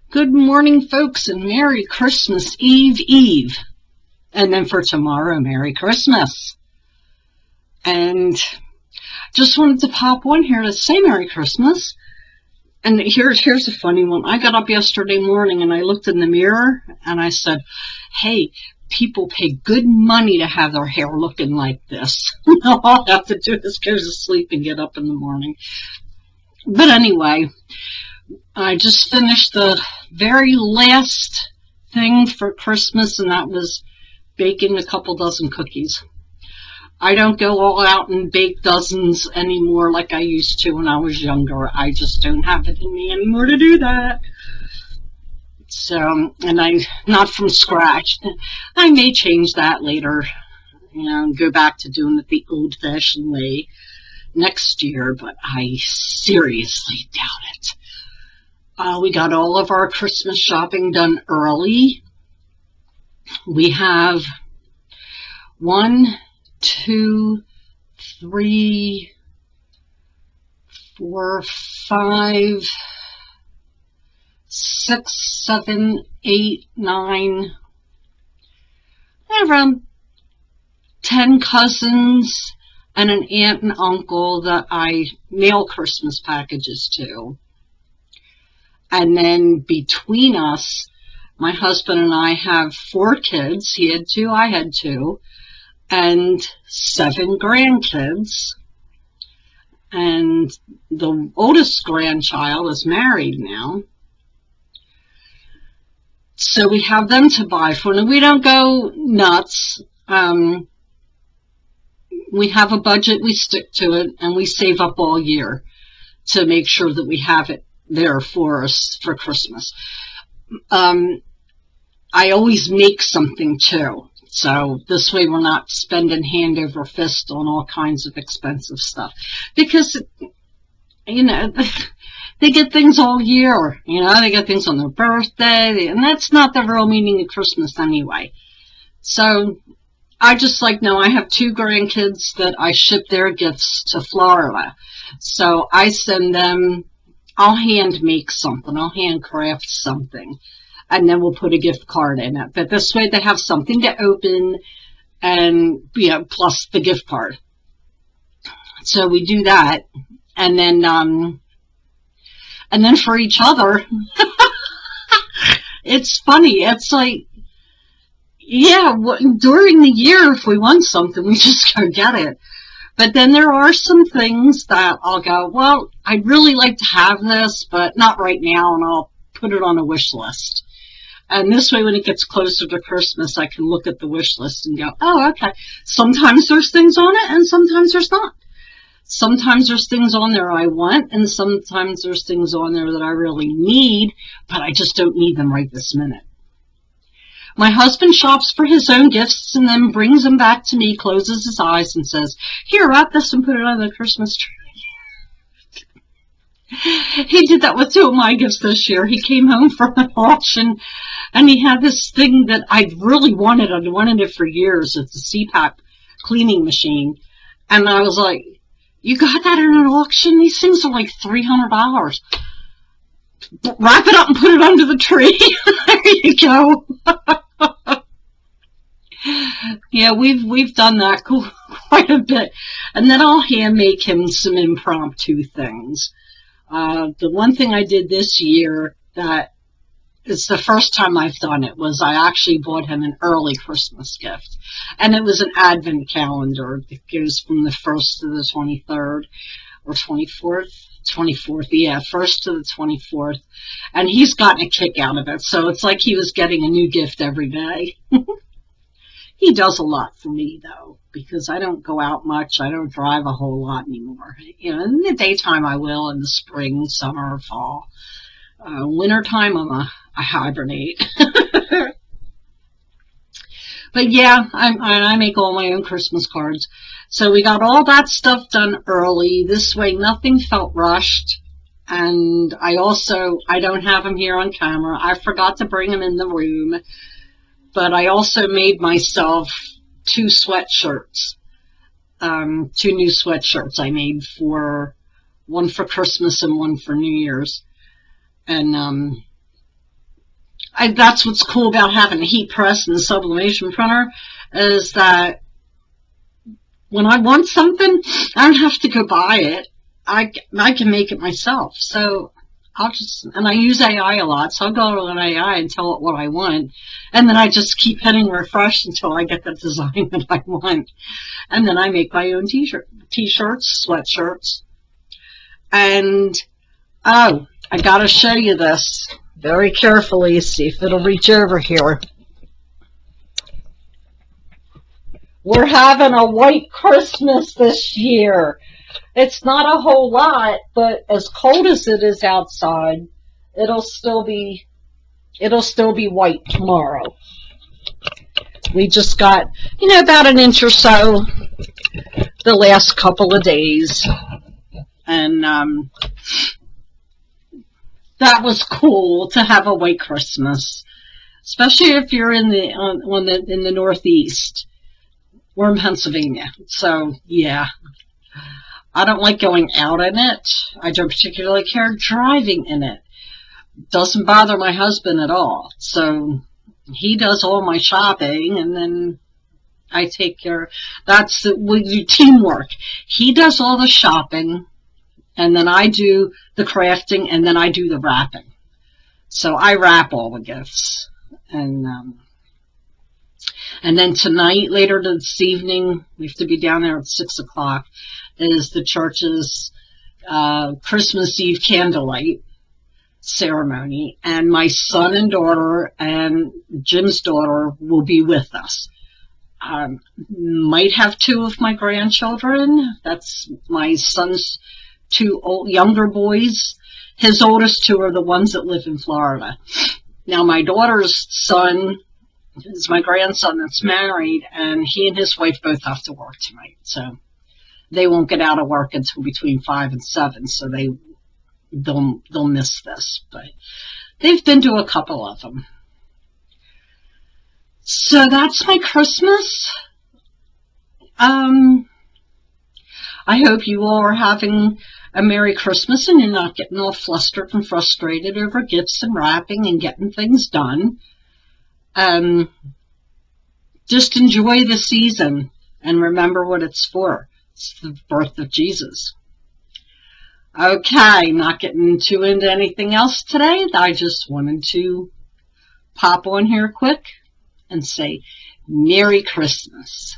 Good morning, folks, and Merry Christmas Eve. And then for tomorrow, Merry Christmas. And just wanted to pop on here to say Merry Christmas. And here's a funny one. I got up yesterday morning and I looked in the mirror and I said, hey, people pay good money to have their hair looking like this. All I have to do is go to sleep and get up in the morning. But anyway, I just finished the very last thing for Christmas, and that was baking a couple dozen cookies. I don't go all out and bake dozens anymore like I used to when I was younger. I just don't have it in me anymore to do that. So, and not from scratch. I may change that later, and go back to doing it the old-fashioned way next year, but I seriously doubt it. We got all of our Christmas shopping done early. We have 1, 2, 3, 4, 5, 6, 7, 8, 9, around 10 cousins and an aunt and uncle that I mail Christmas packages to. And then between us, my husband and I have 4 kids. He had 2, I had 2, and 7 grandkids. And the oldest grandchild is married now. So we have them to buy for, and we don't go nuts. We have a budget, we stick to it, and we save up all year to make sure that we have it there for us for Christmas. I always make something too, so this way we're not spending hand over fist on all kinds of expensive stuff, because they get things all year. They get things on their birthday, and that's not the real meaning of Christmas anyway. So I just I have 2 grandkids that I ship their gifts to Florida, so I send them. I'll hand make something. I'll handcraft something. And then we'll put a gift card in it. But this way they have something to open and, plus the gift card. So we do that. And then for each other, it's funny. It's like, during the year, if we want something, we just go get it. But then there are some things that I'll go, well, I'd really like to have this, but not right now, and I'll put it on a wish list. And this way, when it gets closer to Christmas, I can look at the wish list and go, oh, okay. Sometimes there's things on it, and sometimes there's not. Sometimes there's things on there I want, and sometimes there's things on there that I really need, but I just don't need them right this minute. My husband shops for his own gifts and then brings them back to me, closes his eyes, and says, here, wrap this and put it on the Christmas tree. He did that with 2 of my gifts this year. He came home from an auction, and he had this thing that I really wanted. I'd wanted it for years. It's a CPAP cleaning machine. And I was like, you got that in an auction? These things are like $300. Wrap it up and put it under the tree. There you go. Yeah, we've done that quite a bit. And then I'll hand make him some impromptu things. The one thing I did this year that is the first time I've done it was I actually bought him an early Christmas gift. And it was an advent calendar that goes from the 1st to the 23rd or 24th. 24th, yeah, 1st to the 24th. And he's gotten a kick out of it. So it's like he was getting a new gift every day. He does a lot for me, though, because I don't go out much. I don't drive a whole lot anymore. In the daytime I will, in the spring, summer, fall. Wintertime, I hibernate. But yeah, I make all my own Christmas cards. So we got all that stuff done early. This way nothing felt rushed. And I don't have him here on camera. I forgot to bring him in the room. But I also made myself 2 sweatshirts. 2 new sweatshirts I made, one for Christmas and one for New Year's. And that's what's cool about having a heat press and a sublimation printer, is that when I want something, I don't have to go buy it. I can make it myself. So and I use AI a lot, so I'll go to AI and tell it what I want, and then I just keep hitting refresh until I get the design that I want. And then I make my own t-shirts, sweatshirts. And, oh, I gotta show you this very carefully, see if it'll reach over here. We're having a white Christmas this year. It's not a whole lot, but as cold as it is outside, it'll still be white tomorrow. We just got, about an inch or so the last couple of days. And that was cool to have a white Christmas, especially if you're in the Northeast. We're in Pennsylvania, so yeah. I don't like going out in it. I don't particularly care driving in it. Doesn't bother my husband at all. So he does all my shopping, and then I take care. We do teamwork. He does all the shopping, and then I do the crafting, and then I do the wrapping. So I wrap all the gifts. And then tonight, later this evening, we have to be down there at 6 o'clock, is the church's Christmas Eve candlelight ceremony. And my son and daughter and Jim's daughter will be with us. Might have 2 of my grandchildren. That's my son's 2 younger boys. His oldest 2 are the ones that live in Florida. Now, my daughter's son is my grandson that's married, and he and his wife both have to work tonight. So they won't get out of work until between 5 and 7, so they'll miss this. But they've been to a couple of them. So that's my Christmas. I hope you all are having a Merry Christmas and you're not getting all flustered and frustrated over gifts and wrapping and getting things done. Just enjoy the season and remember what it's for. It's the birth of Jesus. Okay, not getting too into anything else today. I just wanted to pop on here quick and say Merry Christmas.